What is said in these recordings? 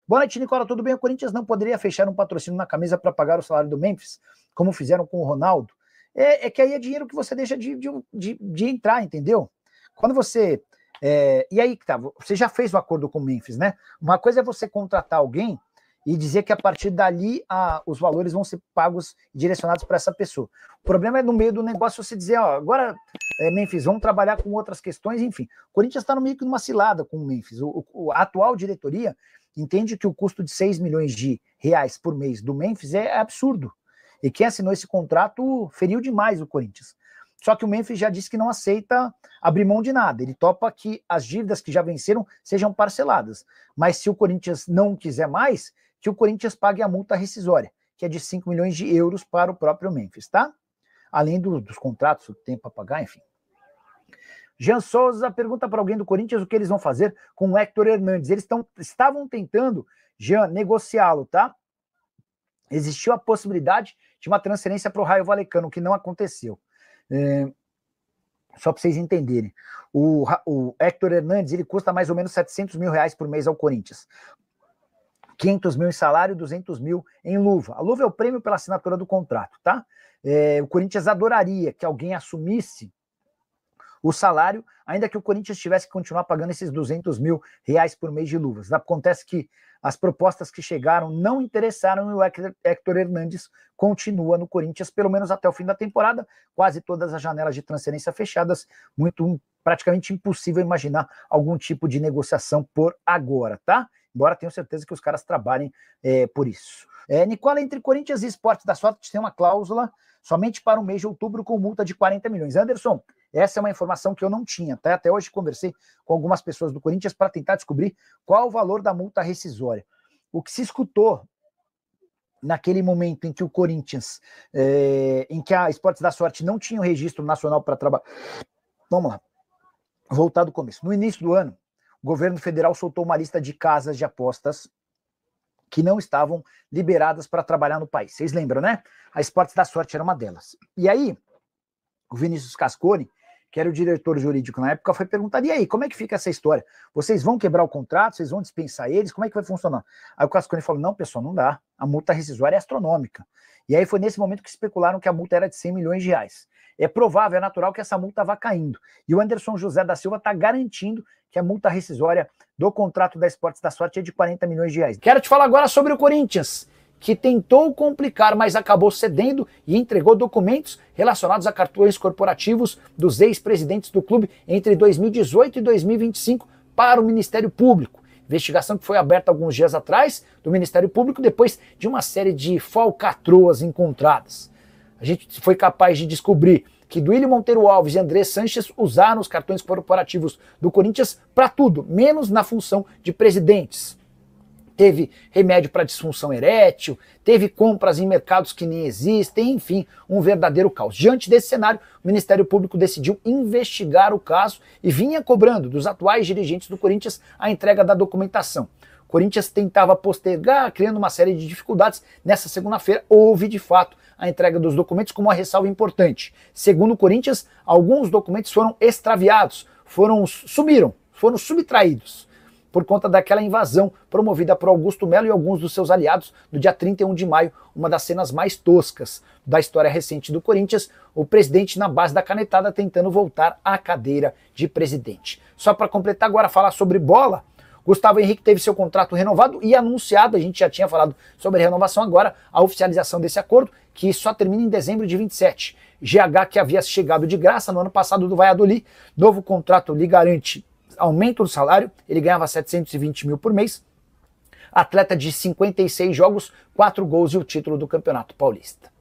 Boa noite, Nicola, tudo bem? O Corinthians não poderia fechar um patrocínio na camisa para pagar o salário do Memphis, como fizeram com o Ronaldo? É que aí é dinheiro que você deixa de entrar, entendeu? Quando você... e aí, tá, você já fez o acordo com o Memphis, né? Uma coisa é você contratar alguém e dizer que a partir dali os valores vão ser pagos e direcionados para essa pessoa. O problema é no meio do negócio você dizer, ó, agora, Memphis, vamos trabalhar com outras questões, enfim. O Corinthians está no meio que numa cilada com o Memphis. A atual diretoria entende que o custo de 6 milhões de reais por mês do Memphis é absurdo. E quem assinou esse contrato feriu demais o Corinthians. Só que o Memphis já disse que não aceita abrir mão de nada. Ele topa que as dívidas que já venceram sejam parceladas. Mas se o Corinthians não quiser mais, que o Corinthians pague a multa rescisória, que é de 5 milhões de euros para o próprio Memphis, tá? Além dos contratos, o tempo a pagar, enfim. Jean Souza pergunta para alguém do Corinthians o que eles vão fazer com o Héctor Hernandes. Eles estavam tentando, Jean, negociá-lo, tá? Existiu a possibilidade de uma transferência para o Raio Vallecano, que não aconteceu. Só para vocês entenderem. O Héctor Hernandes, ele custa mais ou menos 700 mil reais por mês ao Corinthians. 500 mil em salário, 200 mil em luva. A luva é o prêmio pela assinatura do contrato, tá? O Corinthians adoraria que alguém assumisse o salário, ainda que o Corinthians tivesse que continuar pagando esses 200 mil reais por mês de luvas. Acontece que as propostas que chegaram não interessaram e o Héctor Hernandes continua no Corinthians, pelo menos até o fim da temporada, quase todas as janelas de transferência fechadas, praticamente impossível imaginar algum tipo de negociação por agora, tá? Embora tenho certeza que os caras trabalhem por isso. Nicola, entre Corinthians e Esportes da Sorte tem uma cláusula somente para o mês de outubro com multa de 40 milhões. Anderson, essa é uma informação que eu não tinha, tá? Até hoje conversei com algumas pessoas do Corinthians para tentar descobrir qual o valor da multa rescisória. O que se escutou naquele momento em que o Corinthians, em que a Esportes da Sorte não tinha o registro nacional para trabalhar. Vamos lá, voltar do começo. No início do ano, o governo federal soltou uma lista de casas de apostas que não estavam liberadas para trabalhar no país. Vocês lembram, né? A Esportes da Sorte era uma delas. E aí, o Vinícius Cascone, que era o diretor jurídico na época, foi perguntar, e aí, como é que fica essa história? Vocês vão quebrar o contrato? Vocês vão dispensar eles? Como é que vai funcionar? Aí o Cascone falou, não, pessoal, não dá. A multa rescisória é astronômica. E aí foi nesse momento que especularam que a multa era de 100 milhões de reais. É provável, é natural que essa multa vá caindo. E o Anderson José da Silva está garantindo que a multa rescisória do contrato da Esportes da Sorte é de 40 milhões de reais. Quero te falar agora sobre o Corinthians, que tentou complicar, mas acabou cedendo e entregou documentos relacionados a cartões corporativos dos ex-presidentes do clube entre 2018 e 2025 para o Ministério Público. Investigação que foi aberta alguns dias atrás do Ministério Público depois de uma série de falcatruas encontradas. A gente foi capaz de descobrir que Duílio Monteiro Alves e André Sanches usaram os cartões corporativos do Corinthians para tudo, menos na função de presidentes. Teve remédio para disfunção erétil, teve compras em mercados que nem existem, enfim, um verdadeiro caos. Diante desse cenário, o Ministério Público decidiu investigar o caso e vinha cobrando dos atuais dirigentes do Corinthians a entrega da documentação. O Corinthians tentava postergar, criando uma série de dificuldades. Nessa segunda-feira, houve de fato a entrega dos documentos com uma ressalva importante. Segundo o Corinthians, alguns documentos foram extraviados, sumiram, foram subtraídos por conta daquela invasão promovida por Augusto Melo e alguns dos seus aliados no dia 31 de maio, uma das cenas mais toscas da história recente do Corinthians, o presidente na base da canetada tentando voltar à cadeira de presidente. Só para completar agora, falar sobre bola, Gustavo Henrique teve seu contrato renovado e anunciado, a gente já tinha falado sobre a renovação, agora a oficialização desse acordo, que só termina em dezembro de 27. GH, que havia chegado de graça no ano passado do Valladolid, novo contrato lhe garante aumento do salário, ele ganhava 720 mil por mês, atleta de 56 jogos, 4 gols e o título do Campeonato Paulista.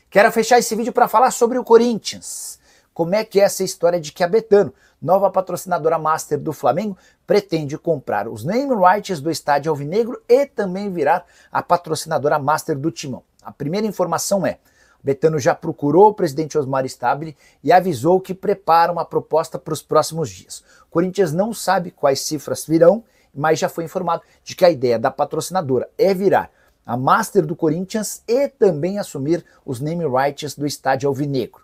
Quero fechar esse vídeo para falar sobre o Corinthians. Como é que é essa história de que a Betano, nova patrocinadora master do Flamengo, pretende comprar os name rights do estádio alvinegro e também virar a patrocinadora master do Timão. A primeira informação é: Betano já procurou o presidente Osmar Stabile e avisou que prepara uma proposta para os próximos dias. O Corinthians não sabe quais cifras virão, mas já foi informado de que a ideia da patrocinadora é virar a master do Corinthians e também assumir os name rights do estádio alvinegro.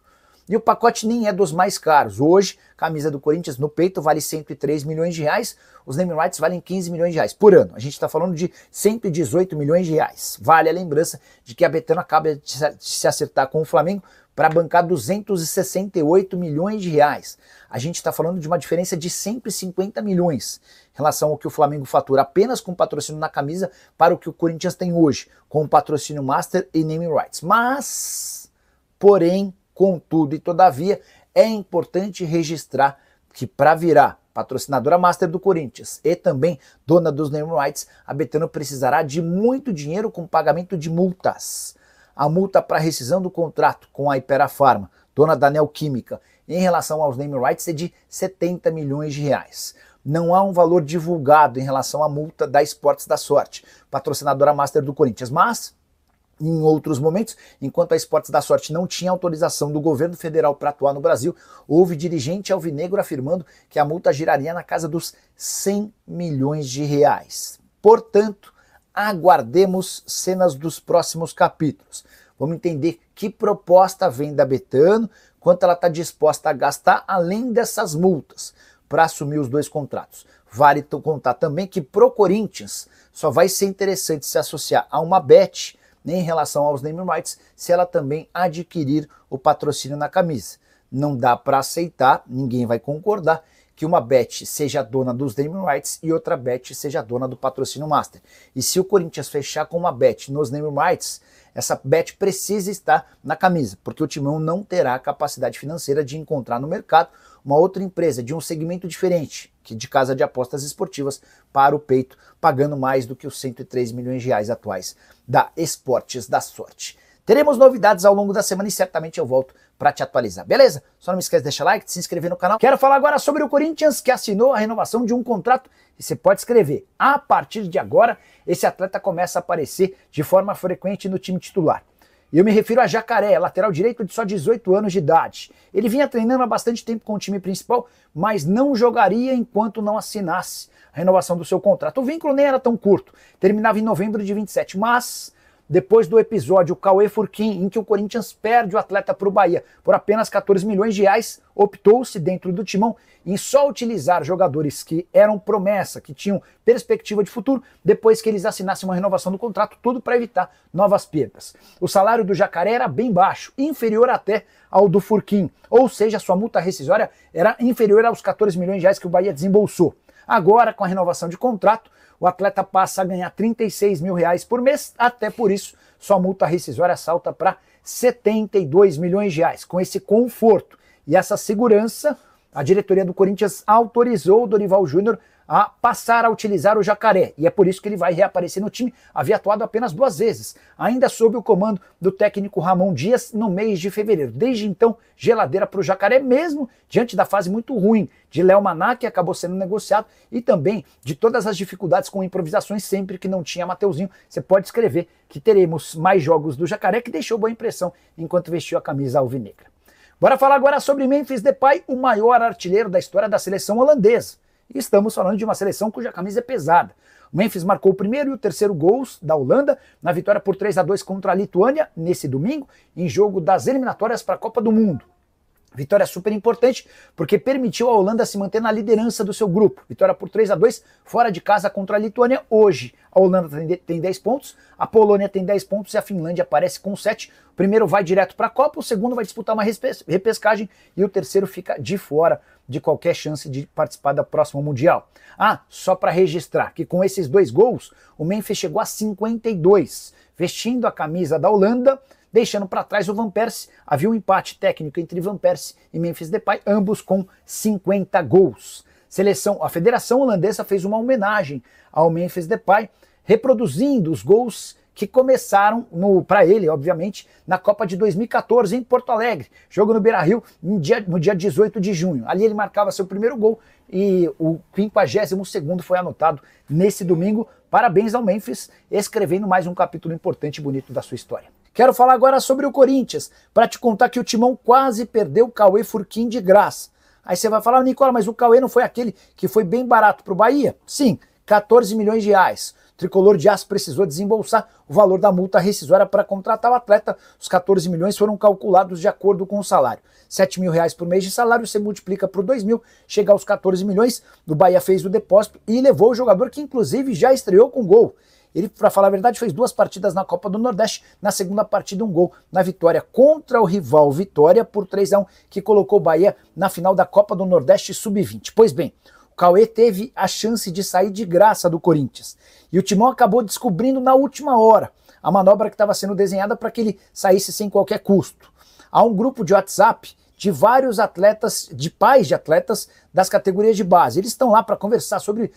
E o pacote nem é dos mais caros. Hoje, camisa do Corinthians no peito vale 103 milhões de reais, os naming rights valem 15 milhões de reais por ano. A gente está falando de 118 milhões de reais. Vale a lembrança de que a Betano acaba de se acertar com o Flamengo para bancar 268 milhões de reais. A gente está falando de uma diferença de 150 milhões em relação ao que o Flamengo fatura apenas com patrocínio na camisa para o que o Corinthians tem hoje, com o patrocínio Master e naming rights. Mas, porém, contudo e todavia, é importante registrar que para virar patrocinadora Master do Corinthians e também dona dos naming rights, a Betano precisará de muito dinheiro com pagamento de multas. A multa para rescisão do contrato com a Hypera Pharma, dona da Neoquímica, em relação aos naming rights é de 70 milhões de reais. Não há um valor divulgado em relação à multa da Esportes da Sorte, patrocinadora Master do Corinthians, mas em outros momentos, enquanto a Esportes da Sorte não tinha autorização do governo federal para atuar no Brasil, houve dirigente alvinegro afirmando que a multa giraria na casa dos 100 milhões de reais. Portanto, aguardemos cenas dos próximos capítulos. Vamos entender que proposta vem da Betano, quanto ela está disposta a gastar além dessas multas para assumir os dois contratos. Vale contar também que pro Corinthians só vai ser interessante se associar a uma bet em relação aos naming rights se ela também adquirir o patrocínio na camisa. Não dá para aceitar, ninguém vai concordar, que uma bet seja dona dos naming rights e outra bet seja dona do patrocínio Master. E se o Corinthians fechar com uma bet nos naming rights, essa bet precisa estar na camisa, porque o Timão não terá a capacidade financeira de encontrar no mercado uma outra empresa de um segmento diferente, que de casa de apostas esportivas, para o peito, pagando mais do que os 103 milhões de reais atuais da Esportes da Sorte. Teremos novidades ao longo da semana e certamente eu volto para te atualizar, beleza? Só não me esquece de deixar like, de se inscrever no canal. Quero falar agora sobre o Corinthians, que assinou a renovação de um contrato, e você pode escrever. A partir de agora, esse atleta começa a aparecer de forma frequente no time titular. Eu me refiro a Jacaré, lateral direito de só 18 anos de idade. Ele vinha treinando há bastante tempo com o time principal, mas não jogaria enquanto não assinasse a renovação do seu contrato. O vínculo nem era tão curto, terminava em novembro de 27, mas depois do episódio Cauê Furquim, em que o Corinthians perde o atleta para o Bahia por apenas 14 milhões de reais, optou-se dentro do timão em só utilizar jogadores que eram promessa, que tinham perspectiva de futuro, depois que eles assinassem uma renovação do contrato, tudo para evitar novas perdas. O salário do Jacaré era bem baixo, inferior até ao do Furquim, ou seja, sua multa rescisória era inferior aos 14 milhões de reais que o Bahia desembolsou. Agora, com a renovação de contrato, o atleta passa a ganhar 36 mil reais por mês, até por isso sua multa rescisória salta para 72 milhões de reais. Com esse conforto e essa segurança, a diretoria do Corinthians autorizou o Dorival Júnior a passar a utilizar o Jacaré, e é por isso que ele vai reaparecer no time. Havia atuado apenas 2 vezes, ainda sob o comando do técnico Ramon Dias no mês de fevereiro. Desde então, geladeira para o Jacaré, mesmo diante da fase muito ruim de Léo Maná, que acabou sendo negociado, e também de todas as dificuldades com improvisações sempre que não tinha Mateuzinho. Você pode escrever que teremos mais jogos do Jacaré, que deixou boa impressão enquanto vestiu a camisa alvinegra. Bora falar agora sobre Memphis Depay, o maior artilheiro da história da seleção holandesa. E estamos falando de uma seleção cuja camisa é pesada. O Memphis marcou o primeiro e o terceiro gols da Holanda na vitória por 3-2 contra a Lituânia nesse domingo, em jogo das eliminatórias para a Copa do Mundo. Vitória super importante porque permitiu a Holanda se manter na liderança do seu grupo. Vitória por 3-2 fora de casa contra a Lituânia. Hoje a Holanda tem 10 pontos, a Polônia tem 10 pontos e a Finlândia aparece com 7. O primeiro vai direto para a Copa, o segundo vai disputar uma repescagem e o terceiro fica de fora de qualquer chance de participar da próxima Mundial. Ah, só para registrar que com esses 2 gols, o Memphis chegou a 52, vestindo a camisa da Holanda, deixando para trás o Van Persie. Havia um empate técnico entre Van Persie e Memphis Depay, ambos com 50 gols. A Federação Holandesa fez uma homenagem ao Memphis Depay, reproduzindo os gols que começaram para ele, obviamente, na Copa de 2014 em Porto Alegre, jogo no Beira-Rio no dia 18 de junho. Ali ele marcava seu primeiro gol e o 52º foi anotado nesse domingo. Parabéns ao Memphis, escrevendo mais um capítulo importante e bonito da sua história. Quero falar agora sobre o Corinthians, para te contar que o Timão quase perdeu o Cauê Furquim de graça. Aí você vai falar, Nicola, mas o Cauê não foi aquele que foi bem barato para o Bahia? Sim, 14 milhões de reais. o tricolor de aço precisou desembolsar o valor da multa rescisória para contratar o atleta. Os 14 milhões foram calculados de acordo com o salário. R$ 7.000 por mês de salário, você multiplica por 2.000, chega aos 14 milhões. O Bahia fez o depósito e levou o jogador que inclusive já estreou com gol. Ele, para falar a verdade, fez 2 partidas na Copa do Nordeste, na segunda partida um gol na vitória contra o rival Vitória por 3-1, que colocou o Bahia na final da Copa do Nordeste Sub-20. Pois bem, o Cauê teve a chance de sair de graça do Corinthians. E o Timão acabou descobrindo na última hora a manobra que estava sendo desenhada para que ele saísse sem qualquer custo. Há um grupo de WhatsApp de vários atletas, de pais de atletas das categorias de base. Eles estão lá para conversar sobre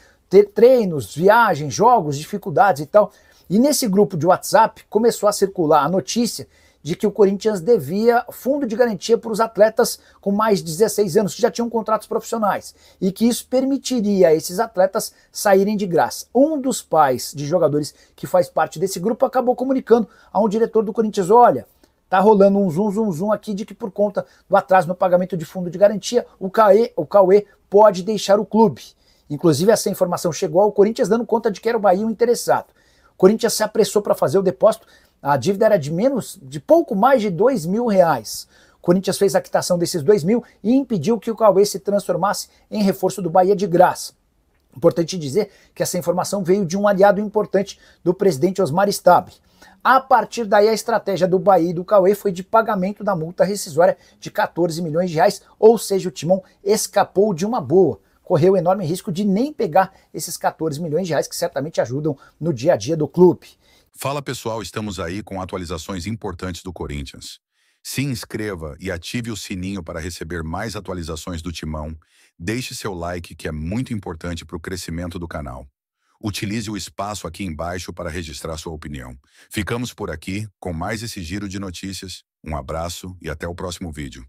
treinos, viagens, jogos, dificuldades e tal. E nesse grupo de WhatsApp começou a circular a notícia de que o Corinthians devia fundo de garantia para os atletas com mais de 16 anos que já tinham contratos profissionais e que isso permitiria a esses atletas saírem de graça. Um dos pais de jogadores que faz parte desse grupo acabou comunicando a um diretor do Corinthians: olha, tá rolando um zum aqui de que por conta do atraso no pagamento de fundo de garantia, o Cauê pode deixar o clube. Inclusive essa informação chegou ao Corinthians dando conta de que era o Bahia o interessado. O Corinthians se apressou para fazer o depósito, a dívida era de pouco mais de R$ 2.000. O Corinthians fez a quitação desses 2.000 e impediu que o Cauê se transformasse em reforço do Bahia de graça. Importante dizer que essa informação veio de um aliado importante do presidente Osmar Stabile. A partir daí, a estratégia do Bahia e do Cauê foi de pagamento da multa rescisória de R$ 14 milhões, ou seja, o Timão escapou de uma boa. Correu o enorme risco de nem pegar esses R$ 14 milhões que certamente ajudam no dia a dia do clube. Fala pessoal, estamos aí com atualizações importantes do Corinthians. Se inscreva e ative o sininho para receber mais atualizações do Timão. Deixe seu like, que é muito importante para o crescimento do canal. Utilize o espaço aqui embaixo para registrar sua opinião. Ficamos por aqui com mais esse giro de notícias. Um abraço e até o próximo vídeo.